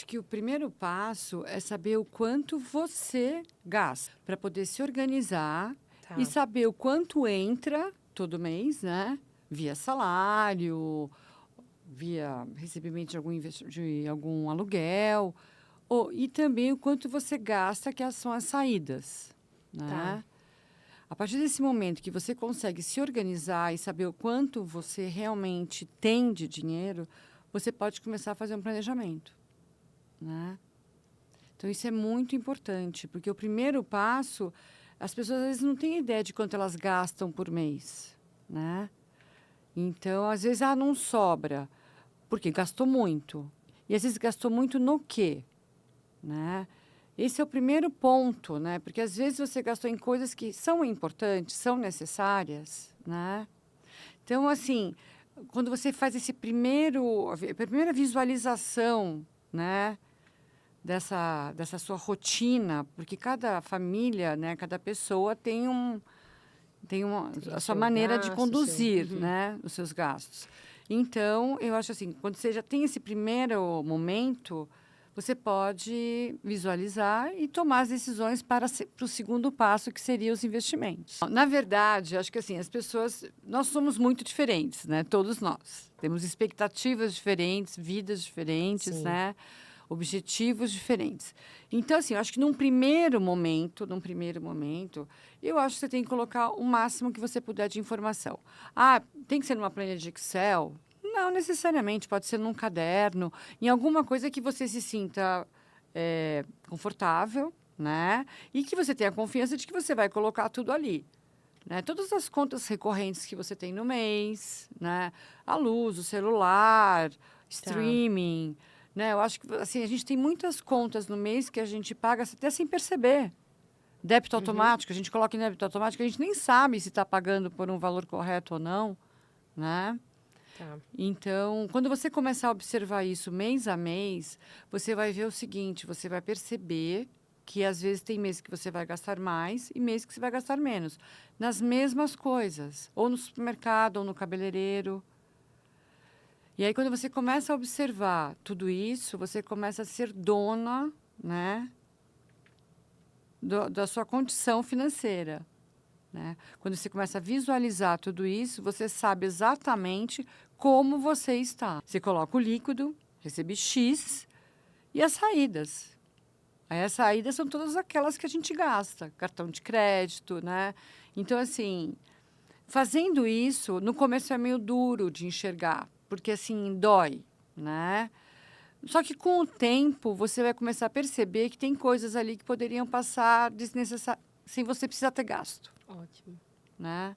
que o primeiro passo é saber o quanto você gasta para poder se organizar Tá. e saber o quanto entra todo mês, né? Via salário, via recebimento de algum aluguel, e também o quanto você gasta, que são as saídas, Tá. né? A partir desse momento que você consegue se organizar e saber o quanto você realmente tem de dinheiro, você pode começar a fazer um planejamento, né? Então, isso é muito importante, porque o primeiro passo, as pessoas às vezes não têm ideia de quanto elas gastam por mês, né? Então, às vezes, não sobra, porque gastou muito. E às vezes gastou muito no quê, né? Esse é o primeiro ponto, né? Porque às vezes você gastou em coisas que são importantes, são necessárias, né? Então, assim, quando você faz a primeira visualização, né? Dessa sua rotina, porque cada família, né? Cada pessoa tem a sua seu maneira de gasto, conduzir, Uhum. né? Os seus gastos. Então, eu acho assim, quando você já tem esse primeiro momento, você pode visualizar e tomar as decisões para o segundo passo, que seria os investimentos. Na verdade, acho que assim, nós somos muito diferentes, né? Todos nós. Temos expectativas diferentes, vidas diferentes, Sim. né? Objetivos diferentes. Então, assim, eu acho que num primeiro momento, eu acho que você tem que colocar o máximo que você puder de informação. Tem que ser numa planilha de Excel? Não necessariamente, pode ser num caderno, em alguma coisa que você se sinta confortável, né? E que você tenha confiança de que você vai colocar tudo ali. Né? Todas as contas recorrentes que você tem no mês, né? A luz, o celular, streaming, né? Eu acho que assim, a gente tem muitas contas no mês que a gente paga até sem perceber. Débito automático, a gente coloca em débito automático, a gente nem sabe se está pagando por um valor correto ou não, né? Tá. Então, quando você começar a observar isso mês a mês, você vai ver o seguinte, você vai perceber que às vezes tem meses que você vai gastar mais e meses que você vai gastar menos. Nas mesmas coisas, ou no supermercado, ou no cabeleireiro. E aí, quando você começa a observar tudo isso, você começa a ser dona, né, da sua condição financeira. Né? Quando você começa a visualizar tudo isso, você sabe exatamente como você está. Você coloca o líquido, recebe X, e as saídas. Aí as saídas são todas aquelas que a gente gasta, cartão de crédito, né? Então, assim, fazendo isso, no começo é meio duro de enxergar, porque, assim, dói, né? Só que com o tempo, você vai começar a perceber que tem coisas ali que poderiam passar sem você precisar ter gasto, Ótimo. né?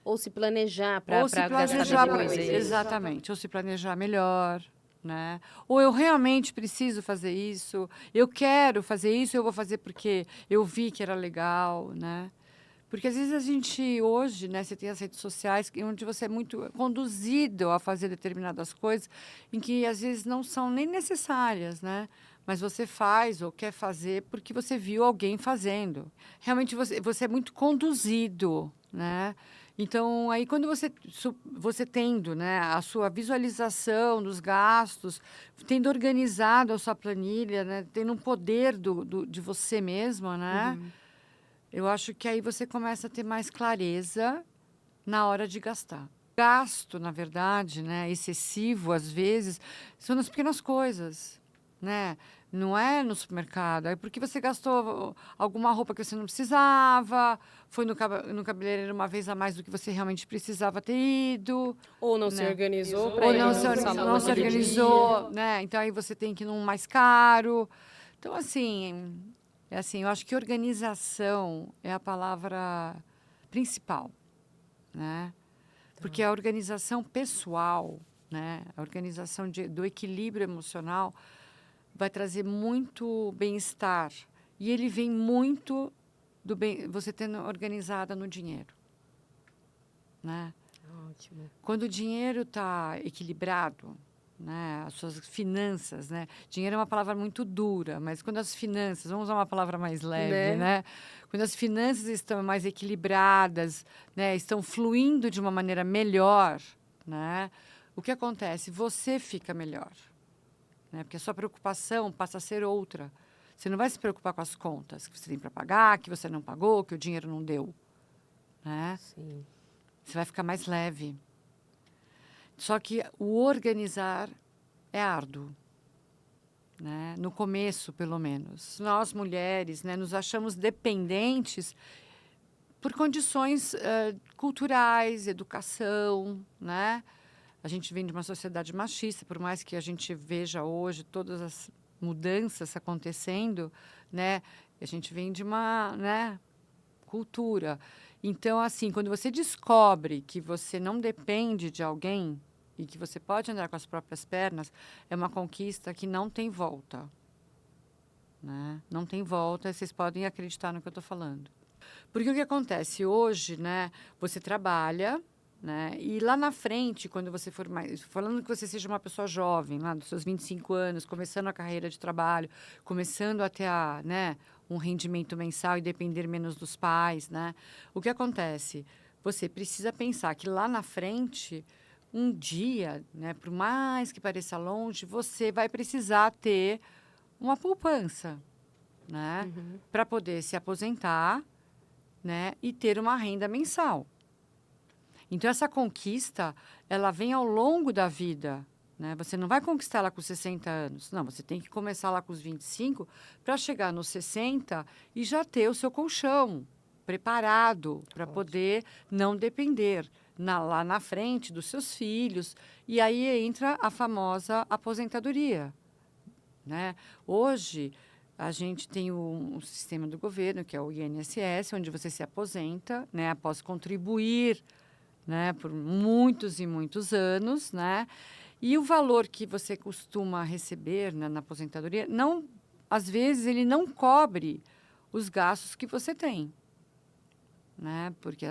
Ou se planejar Ou para se gastar planejar, depois, é isso? exatamente, ou se planejar melhor, né? Ou eu realmente preciso fazer isso, eu quero fazer isso, eu vou fazer porque eu vi que era legal, né? Porque às vezes a gente hoje, né, você tem as redes sociais onde você é muito conduzido a fazer determinadas coisas em que às vezes não são nem necessárias, né? Mas você faz ou quer fazer porque você viu alguém fazendo. Realmente você é muito conduzido, né? Então, aí quando você tendo, né, a sua visualização dos gastos, tendo organizado a sua planilha, né, tendo um poder de você mesma, né? Uhum. Eu acho que aí você começa a ter mais clareza na hora de gastar. Gasto, na verdade, né, excessivo, às vezes, são nas pequenas coisas, né? Não é no supermercado, é porque você gastou alguma roupa que você não precisava, foi no cabeleireiro uma vez a mais do que você realmente precisava ter ido, Ou não se né? organizou para Ou ir não no salão não se naquele organizou, dia. né? Então aí você tem que ir num mais caro. Então, assim, eu acho que organização é a palavra principal, né? Porque a organização pessoal, né? A organização do equilíbrio emocional vai trazer muito bem-estar. E ele vem muito do bem, você tendo organizada no dinheiro, né? Ótimo. Quando o dinheiro está equilibrado, né, as suas finanças, né? Dinheiro é uma palavra muito dura, mas quando as finanças, vamos usar uma palavra mais leve, Né? né? Quando as finanças estão mais equilibradas, né, estão fluindo de uma maneira melhor, né? O que acontece? Você fica melhor, né? Porque a sua preocupação passa a ser outra. Você não vai se preocupar com as contas que você tem para pagar, que você não pagou, que o dinheiro não deu, né? Sim. Você vai ficar mais leve. Só que o organizar é árduo, né? No começo, pelo menos. Nós, mulheres, né, nos achamos dependentes por condições culturais, educação, né? A gente vem de uma sociedade machista, por mais que a gente veja hoje todas as mudanças acontecendo, né? A gente vem de uma, né, cultura. Então, assim, quando você descobre que você não depende de alguém e que você pode andar com as próprias pernas, é uma conquista que não tem volta, né? Não tem volta, vocês podem acreditar no que eu estou falando. Porque o que acontece hoje, né? Você trabalha, né? E lá na frente, quando você for mais... Falando que você seja uma pessoa jovem, lá dos seus 25 anos, começando a carreira de trabalho, começando a ter, né, um rendimento mensal e depender menos dos pais, né? O que acontece? Você precisa pensar que lá na frente, um dia, né, por mais que pareça longe, você vai precisar ter uma poupança, né? Para poder se aposentar, né, e ter uma renda mensal. Então, essa conquista, ela vem ao longo da vida, né? Você não vai conquistar ela com 60 anos. Não, você tem que começar lá com os 25 para chegar nos 60 e já ter o seu colchão preparado para poder não depender lá na frente dos seus filhos. E aí entra a famosa aposentadoria, né? Hoje, a gente tem um sistema do governo, que é o INSS, onde você se aposenta, né, após contribuir, né, por muitos e muitos anos, né? E o valor que você costuma receber, né, na aposentadoria, não, às vezes, ele não cobre os gastos que você tem, né? Porque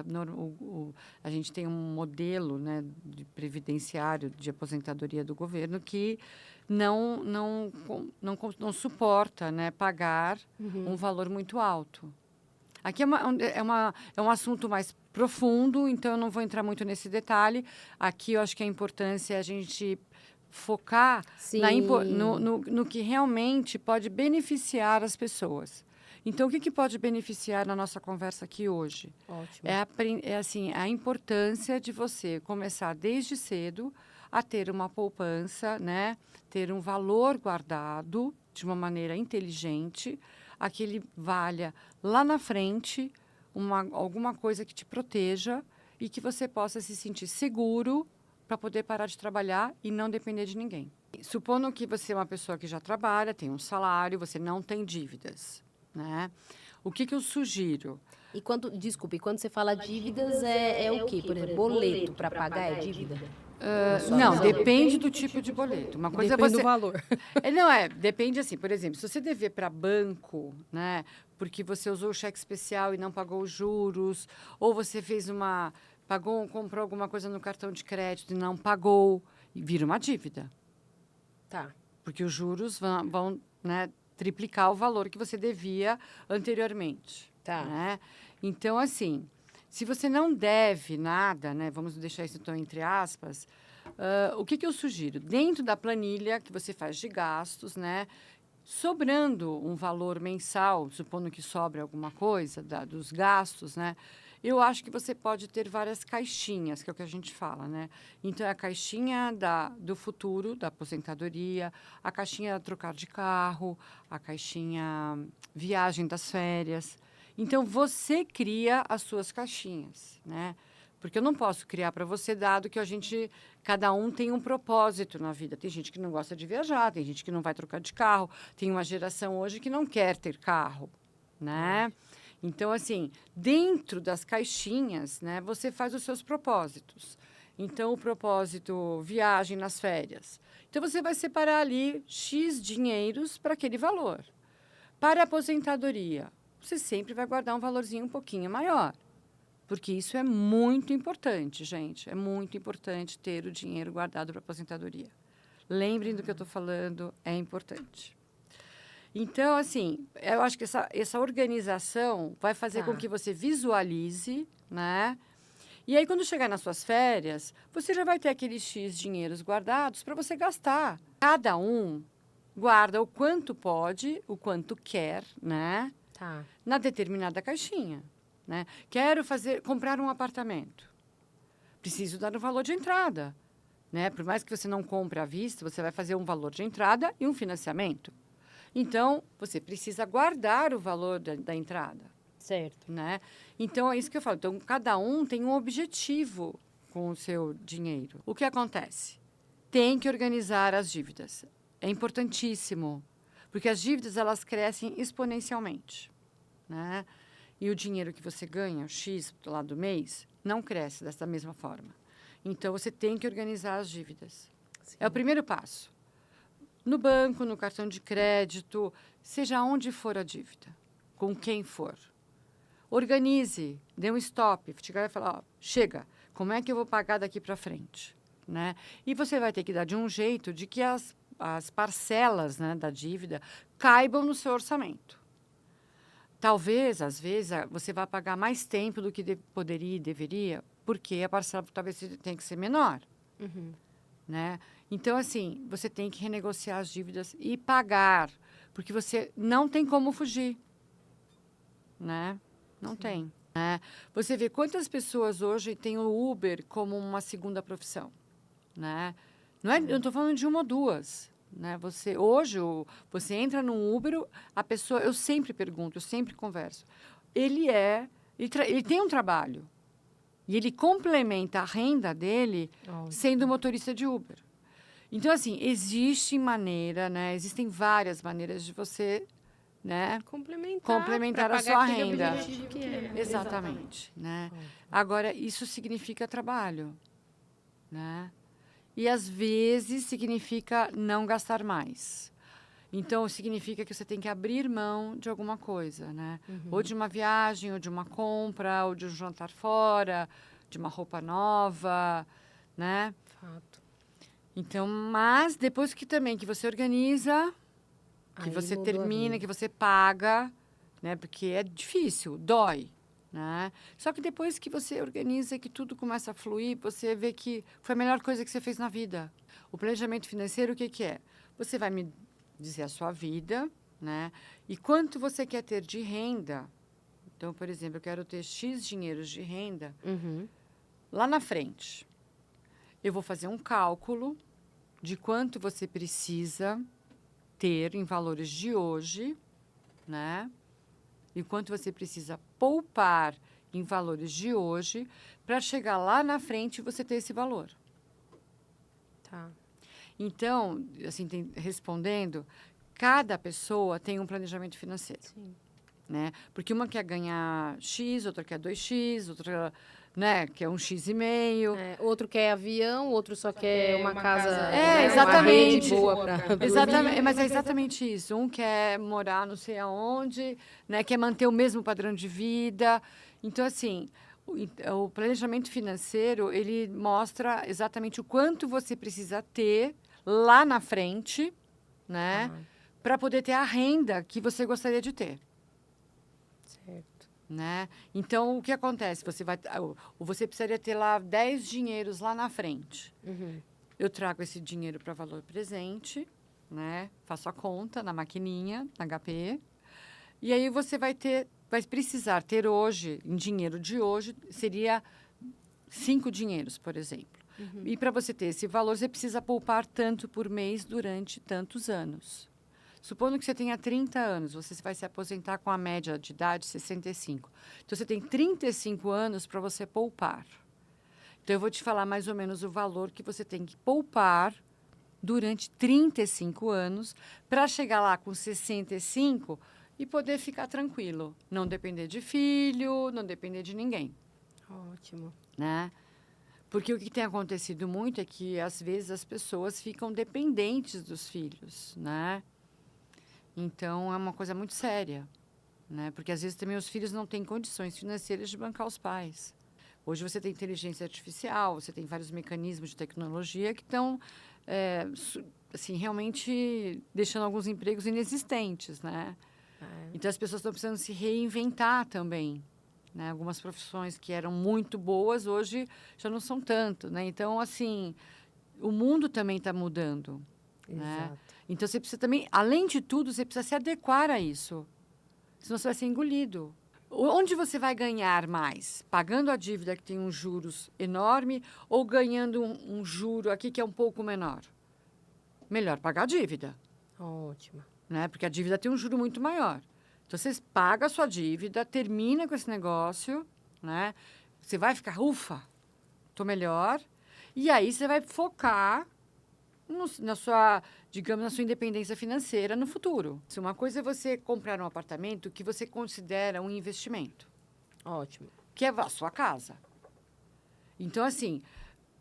a gente tem um modelo, né, de previdenciário de aposentadoria do governo que não suporta, né, pagar um valor muito alto. Aqui é um assunto mais profundo, então eu não vou entrar muito nesse detalhe. Aqui eu acho que a importância é a gente focar no que realmente pode beneficiar as pessoas. Então, o que pode beneficiar na nossa conversa aqui hoje? Ótimo. É assim, a importância de você começar desde cedo a ter uma poupança, né? Ter um valor guardado de uma maneira inteligente, a que ele valha lá na frente alguma coisa que te proteja e que você possa se sentir seguro para poder parar de trabalhar e não depender de ninguém. Supondo que você é uma pessoa que já trabalha, tem um salário, você não tem dívidas, né? O que eu sugiro? E quando você fala dívidas, é o quê? Por exemplo, boleto para pagar é dívida? Não, depende do tipo de boleto. Uma coisa Depende é você... do valor. Depende assim, por exemplo, se você dever para banco, né, porque você usou o cheque especial e não pagou os juros, ou você comprou alguma coisa no cartão de crédito e não pagou, e vira uma dívida. Tá. Porque os juros vão, né, triplicar o valor que você devia anteriormente. Tá. Né? Então, assim, se você não deve nada, né, vamos deixar isso então entre aspas, o que eu sugiro? Dentro da planilha que você faz de gastos, né, sobrando um valor mensal, supondo que sobre alguma coisa dos gastos, né, eu acho que você pode ter várias caixinhas, que é o que a gente fala, né? Então, é a caixinha do futuro, da aposentadoria, a caixinha trocar de carro, a caixinha viagem das férias. Então, você cria as suas caixinhas, né? Porque eu não posso criar para você, dado que cada um tem um propósito na vida. Tem gente que não gosta de viajar, tem gente que não vai trocar de carro, tem uma geração hoje que não quer ter carro, né? Então, assim, dentro das caixinhas, né, você faz os seus propósitos. Então, o propósito viagem nas férias. Então, você vai separar ali X dinheiros para aquele valor. Para a aposentadoria, você sempre vai guardar um valorzinho um pouquinho maior. Porque isso é muito importante, gente. É muito importante ter o dinheiro guardado para a aposentadoria. Lembrem do que eu estou falando, é importante. Então, assim, eu acho que essa organização vai fazer com que você visualize, né? E aí, quando chegar nas suas férias, você já vai ter aqueles X dinheiros guardados para você gastar. Cada um guarda o quanto pode, o quanto quer, né? Tá. Na determinada caixinha, né? Quero comprar um apartamento. Preciso dar o valor de entrada, né? Por mais que você não compre à vista, você vai fazer um valor de entrada e um financiamento. Então, você precisa guardar o valor da entrada, Certo. né? Então, é isso que eu falo. Então, cada um tem um objetivo com o seu dinheiro. O que acontece? Tem que organizar as dívidas. É importantíssimo, porque as dívidas, elas crescem exponencialmente, né? E o dinheiro que você ganha, o X lá do mês, não cresce dessa mesma forma. Então, você tem que organizar as dívidas. Sim. É o primeiro passo. No banco, no cartão de crédito, seja onde for a dívida, com quem for. Organize, dê um stop, chegar e falar, ó, chega, como é que eu vou pagar daqui para frente? Né? E você vai ter que dar de um jeito de que as parcelas, né, da dívida caibam no seu orçamento. Talvez, às vezes, você vá pagar mais tempo do que poderia e deveria, porque a parcela talvez tenha que ser menor. Uhum. Né? Então, assim, você tem que renegociar as dívidas e pagar, porque você não tem como fugir, né? Não tem. Né? Você vê quantas pessoas hoje têm o Uber como uma segunda profissão, né? Não é, eu não estou falando de uma ou duas, né? Você entra num Uber, a pessoa, eu sempre pergunto, eu sempre converso, ele tem um trabalho e ele complementa a renda dele sendo motorista de Uber. Então, assim, existe maneira, né? Existem várias maneiras de você, né? Complementar a sua renda. Que é. Exatamente, né? Agora, isso significa trabalho, né? E, às vezes, significa não gastar mais. Então, significa que você tem que abrir mão de alguma coisa, né? Uhum. Ou de uma viagem, ou de uma compra, ou de um jantar fora, de uma roupa nova, né? Fato. Então, mas depois que você organiza, que Aí você mudou a termina, vida. que você paga, né? Porque é difícil, dói, né? Só que depois que você organiza, que tudo começa a fluir, você vê que foi a melhor coisa que você fez na vida. O planejamento financeiro, o que que é? Você vai me dizer a sua vida, né? E quanto você quer ter de renda. Então, por exemplo, eu quero ter X dinheiros de renda Uhum. lá na frente. Eu vou fazer um cálculo de quanto você precisa ter em valores de hoje, né? E quanto você precisa poupar em valores de hoje para chegar lá na frente e você ter esse valor. Tá. Então, assim, respondendo, cada pessoa tem um planejamento financeiro. Sim. Né? Porque uma quer ganhar X, outra quer 2X, outra, né, quer 1,5 x. É, outro quer avião, outro só quer uma casa, É, né, exatamente. uma rede boa para Exatamente, mas é exatamente isso. Um quer morar não sei aonde, né, quer manter o mesmo padrão de vida. Então, assim, o planejamento financeiro, ele mostra exatamente o quanto você precisa ter lá na frente, né, para poder ter a renda que você gostaria de ter. Certo. Né? Então, o que acontece? Você precisaria ter lá 10 dinheiros lá na frente. Uhum. Eu trago esse dinheiro para valor presente, né? Faço a conta na maquininha, na HP. E aí você vai precisar ter hoje, em dinheiro de hoje, seria 5 dinheiros, por exemplo. Uhum. E para você ter esse valor, você precisa poupar tanto por mês durante tantos anos. Supondo que você tenha 30 anos, você vai se aposentar com a média de idade 65. Então, você tem 35 anos para você poupar. Então, eu vou te falar mais ou menos o valor que você tem que poupar durante 35 anos para chegar lá com 65 e poder ficar tranquilo. Não depender de filho, não depender de ninguém. Ótimo. Né? Porque o que tem acontecido muito é que, às vezes, as pessoas ficam dependentes dos filhos, né? Então, é uma coisa muito séria, né? Porque, às vezes, também os filhos não têm condições financeiras de bancar os pais. Hoje, você tem inteligência artificial, você tem vários mecanismos de tecnologia que estão, assim, realmente deixando alguns empregos inexistentes, né? Então, as pessoas estão precisando se reinventar também, né? Algumas profissões que eram muito boas, hoje já não são tanto, né? Então, assim, o mundo também está mudando. né? Exato. Então, você precisa também, além de tudo, você precisa se adequar a isso. Senão você vai ser engolido. Onde você vai ganhar mais? Pagando a dívida que tem um juros enorme ou ganhando um juro aqui que é um pouco menor? Melhor pagar a dívida, Ótimo. né? Porque a dívida tem um juro muito maior. Então, você paga a sua dívida, termina com esse negócio, né? Você vai ficar, ufa, tô melhor. E aí, você vai focar na sua, digamos, na sua independência financeira no futuro. Se uma coisa é você comprar um apartamento que você considera um investimento, Ótimo. que é a sua casa. Então, assim,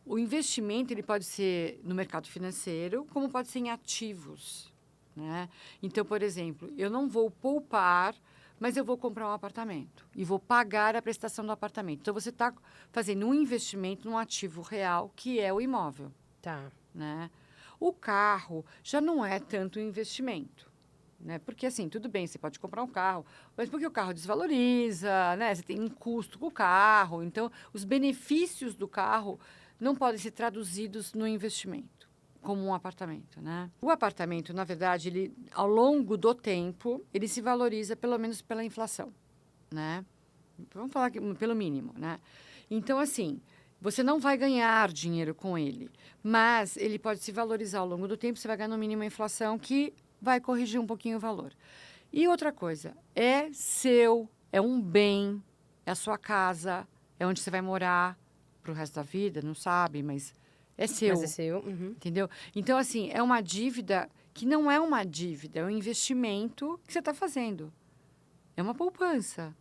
o investimento ele pode ser no mercado financeiro, como pode ser em ativos, né? Então, por exemplo, eu não vou poupar, mas eu vou comprar um apartamento e vou pagar a prestação do apartamento. Então, você está fazendo um investimento num ativo real, que é o imóvel, Tá. né? O carro já não é tanto um investimento, né? Porque, assim, tudo bem, você pode comprar um carro, mas porque o carro desvaloriza, né? Você tem um custo com o carro. Então, os benefícios do carro não podem ser traduzidos no investimento, como um apartamento, né? O apartamento, na verdade, ele, ao longo do tempo, ele se valoriza pelo menos pela inflação, né? Vamos falar que, pelo mínimo, né? Então, assim, você não vai ganhar dinheiro com ele, mas ele pode se valorizar ao longo do tempo, você vai ganhar no mínimo a inflação, que vai corrigir um pouquinho o valor. E outra coisa, é seu, é um bem, é a sua casa, é onde você vai morar para o resto da vida, não sabe, mas é seu, Mas é seu. Uhum. entendeu? Então, assim, é uma dívida que não é uma dívida, é um investimento que você está fazendo. É uma poupança.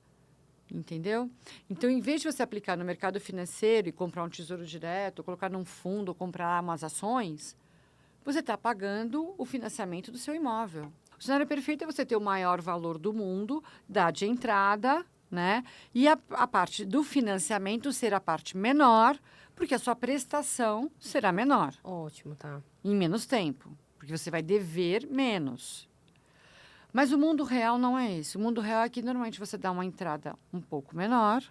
Entendeu? Então, em vez de você aplicar no mercado financeiro e comprar um tesouro direto, colocar num fundo ou comprar umas ações, você está pagando o financiamento do seu imóvel. O cenário perfeito é você ter o maior valor do mundo, dar de entrada, né? E a parte do financiamento ser a parte menor, porque a sua prestação será menor, Ótimo, tá. em menos tempo, porque você vai dever menos. Mas o mundo real não é esse. O mundo real é que normalmente você dá uma entrada um pouco menor,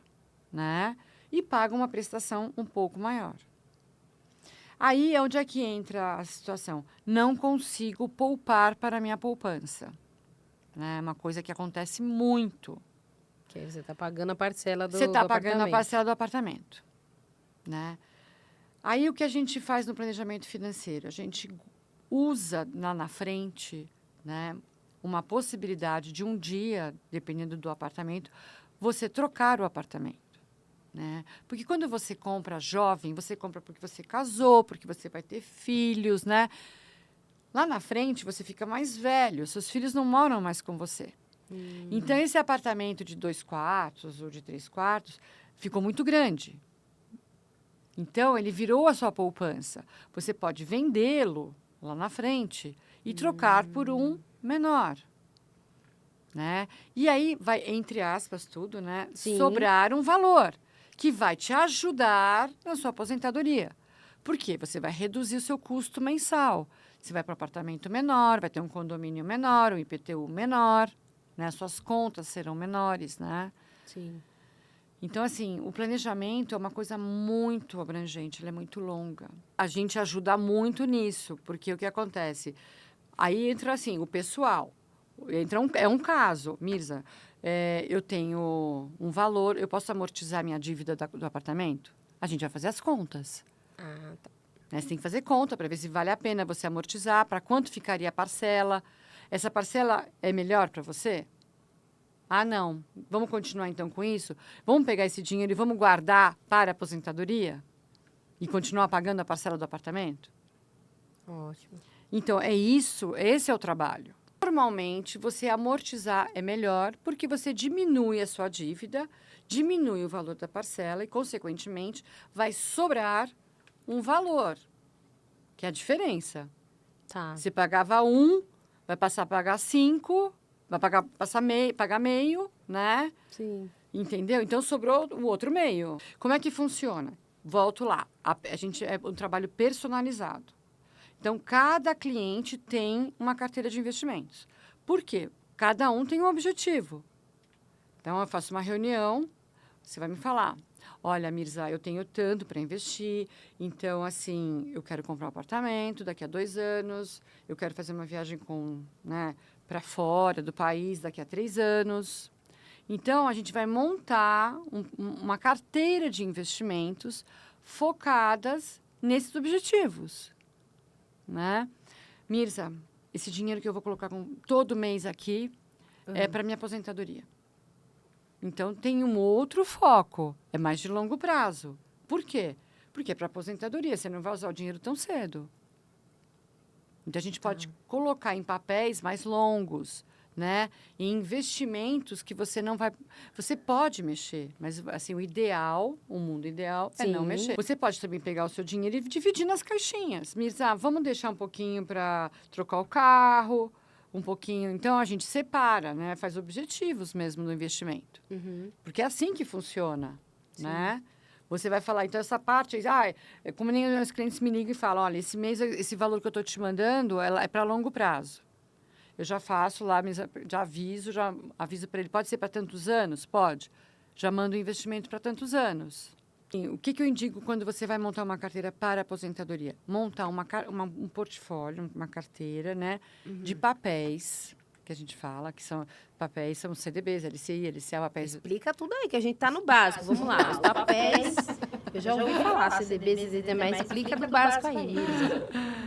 né? E paga uma prestação um pouco maior. Aí é onde é que entra a situação. Não consigo poupar para a minha poupança. É uma coisa que acontece muito. Que aí você tá pagando a parcela do Você está do pagando a apartamento. parcela do apartamento, né? Aí o que a gente faz no planejamento financeiro? A gente usa lá na frente, né, uma possibilidade de um dia, dependendo do apartamento, você trocar o apartamento, né? Porque quando você compra jovem, você compra porque você casou, porque você vai ter filhos, né? Lá na frente, você fica mais velho, seus filhos não moram mais com você. Então, esse apartamento de 2 quartos ou de 3 quartos ficou muito grande. Então, ele virou a sua poupança. Você pode vendê-lo lá na frente e trocar por um menor, né? E aí vai, entre aspas, tudo, né? Sim. Sobrar um valor que vai te ajudar na sua aposentadoria. Por quê? Você vai reduzir o seu custo mensal. Você vai para um apartamento menor, vai ter um condomínio menor, um IPTU menor, né? Suas contas serão menores, né? Sim. Então, assim, o planejamento é uma coisa muito abrangente, ele é muito longa. A gente ajuda muito nisso, porque o que acontece? Aí entra, assim, o pessoal. É um caso, Mirza, eu tenho um valor, eu posso amortizar minha dívida do apartamento? A gente vai fazer as contas. Ah, tá. Né? Você tem que fazer conta para ver se vale a pena você amortizar, para quanto ficaria a parcela. Essa parcela é melhor para você? Ah, não. Vamos continuar então com isso? Vamos pegar esse dinheiro e vamos guardar para a aposentadoria? E continuar pagando a parcela do apartamento? Ótimo. Então, é isso, esse é o trabalho. Normalmente, você amortizar é melhor porque você diminui a sua dívida, diminui o valor da parcela e, consequentemente, vai sobrar um valor, que é a diferença. Tá. Você pagava 1, vai passar a pagar 5, vai pagar meio, né? Sim. Entendeu? Então, sobrou o outro meio. Como é que funciona? Volto lá. A gente é um trabalho personalizado. Então, cada cliente tem uma carteira de investimentos. Por quê? Cada um tem um objetivo. Então, eu faço uma reunião, você vai me falar, olha, Mirza, eu tenho tanto para investir, então, assim, eu quero comprar um apartamento daqui a 2 anos, eu quero fazer uma viagem né, para fora do país daqui a 3 anos. Então, a gente vai montar uma carteira de investimentos focadas nesses objetivos, né? Mirza, esse dinheiro que eu vou colocar todo mês aqui é para minha aposentadoria. Então, tem um outro foco, é mais de longo prazo. Por quê? Porque é para aposentadoria, você não vai usar o dinheiro tão cedo. Então, a gente pode colocar em papéis mais longos, né? Em investimentos que você não vai... Você pode mexer, mas, assim, o mundo ideal é não mexer. Você pode também pegar o seu dinheiro e dividir nas caixinhas. Mirza, vamos deixar um pouquinho para trocar o carro, um pouquinho... Então, a gente separa, né? Faz objetivos mesmo no investimento. Porque é assim que funciona, né? Você vai falar, então, essa parte... como nem os meus clientes me ligam e falam, olha, esse mês, esse valor que eu estou te mandando é para longo prazo. Eu já faço lá, já aviso para ele. Pode ser para tantos anos? Pode. Já mando o investimento para tantos anos. E o que eu indico quando você vai montar uma carteira para aposentadoria? Montar um portfólio, uma carteira, né? De papéis, que a gente fala, que são papéis, são CDBs, LCI, LCA, papéis... Explica tudo aí, que a gente tá no básico. Vamos lá, os papéis... Eu já ouvi falar CDBs, mas explica do básico aí.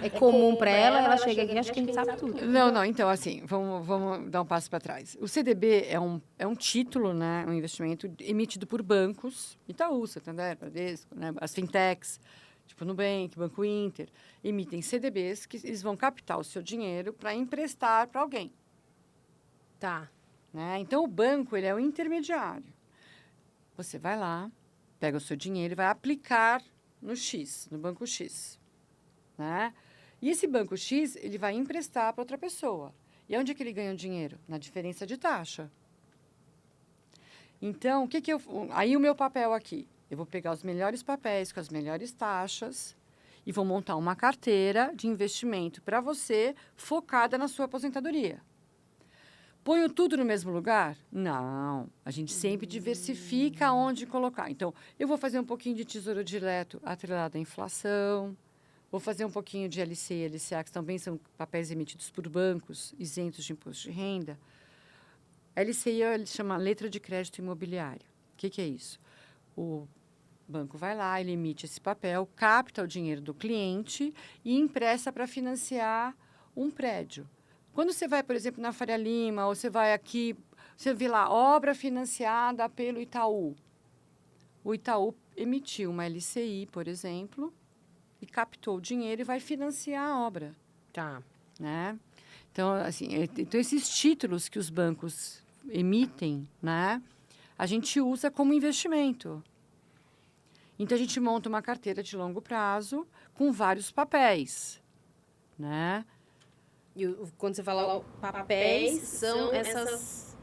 É comum para ela chega aqui, acho que a gente sabe tudo. Não, então, assim, vamos dar um passo para trás. O CDB é um título, né, um investimento emitido por bancos, Itaú, Santander, Bradesco, né, as fintechs, tipo Nubank, Banco Inter, emitem CDBs que eles vão captar o seu dinheiro para emprestar para alguém. Tá. Né? Então, o banco, ele é o intermediário. Você vai lá, pega o seu dinheiro e vai aplicar no banco X, né? E esse banco X, ele vai emprestar para outra pessoa. E onde é que ele ganha o dinheiro? Na diferença de taxa. Então, aí o meu papel aqui, eu vou pegar os melhores papéis com as melhores taxas e vou montar uma carteira de investimento para você focada na sua aposentadoria. Ponho tudo no mesmo lugar? Não. A gente sempre diversifica onde colocar. Então, eu vou fazer um pouquinho de tesouro direto atrelado à inflação. Vou fazer um pouquinho de LC e LCA, que também são papéis emitidos por bancos isentos de imposto de renda. LCI ele chama letra de crédito imobiliário. O que é isso? O banco vai lá, ele emite esse papel, capta o dinheiro do cliente e empresta para financiar um prédio. Quando você vai, por exemplo, na Faria Lima, ou você vai aqui, você vê lá, obra financiada pelo Itaú. O Itaú emitiu uma LCI, por exemplo, e captou o dinheiro e vai financiar a obra. Tá. Né? Então, assim, esses títulos que os bancos emitem, né, a gente usa como investimento. Então, a gente monta uma carteira de longo prazo com vários papéis, né? E quando você fala papéis, são essas...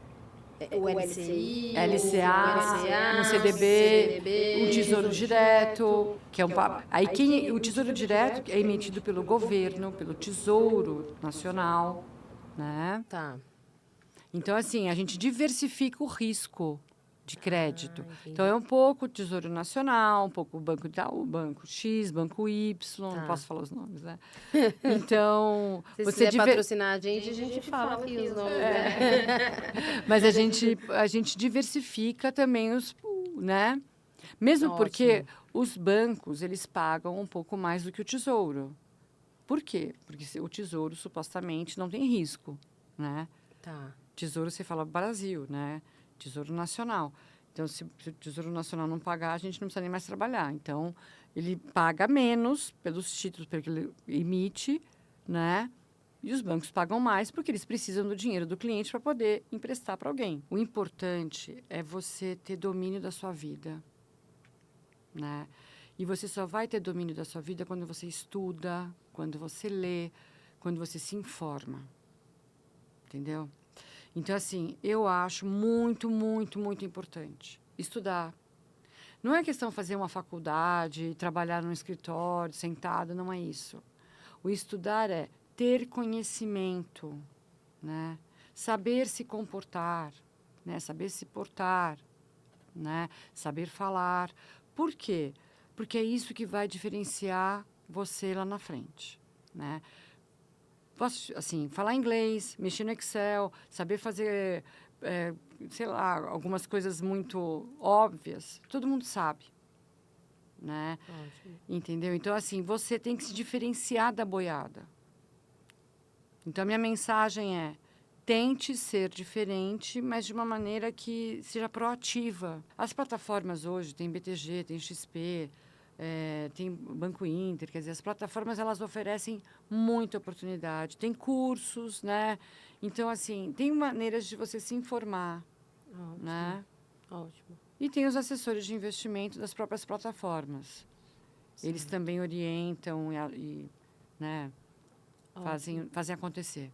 O LCI, LCA, um CDB, um Tesouro Direto, que é um... Aí o Tesouro Direto é emitido pelo governo, pelo Tesouro Nacional, né? Tá. Então, assim, a gente diversifica o risco de crédito. Então, é um pouco o Tesouro Nacional, um pouco o Banco Itaú, Banco X, Banco Y, não posso falar os nomes, né? Então... Se você quiser patrocinar a gente fala aqui os nomes, né? Mas a gente diversifica também né? Mesmo porque os bancos, eles pagam um pouco mais do que o Tesouro. Por quê? Porque o Tesouro, supostamente, não tem risco, né? Tá. Tesouro, você fala Brasil, né? Tesouro Nacional. Então, se o Tesouro Nacional não pagar, a gente não precisa nem mais trabalhar. Então, ele paga menos pelos títulos que ele emite, né? E os bancos pagam mais porque eles precisam do dinheiro do cliente para poder emprestar para alguém. O importante é você ter domínio da sua vida, né? E você só vai ter domínio da sua vida quando você estuda, quando você lê, quando você se informa. Entendeu? Então, assim, eu acho muito, muito, muito importante estudar. Não é questão de fazer uma faculdade, trabalhar num escritório, sentado, não é isso. O estudar é ter conhecimento, né? Saber se comportar, né? Saber se portar, né? Saber falar. Por quê? Porque é isso que vai diferenciar você lá na frente, né? Posso, assim, falar inglês, mexer no Excel, saber fazer, sei lá, algumas coisas muito óbvias, todo mundo sabe, né? Ótimo. Entendeu? Então, assim, você tem que se diferenciar da boiada. Então, a minha mensagem é: tente ser diferente, mas de uma maneira que seja proativa. As plataformas hoje, tem BTG, tem XP, tem Banco Inter, quer dizer, as plataformas, elas oferecem muita oportunidade. Tem cursos, né? Então, assim, tem maneiras de você se informar, Ótimo. né? Ótimo. E tem os assessores de investimento das próprias plataformas. Eles também orientam né, fazem acontecer.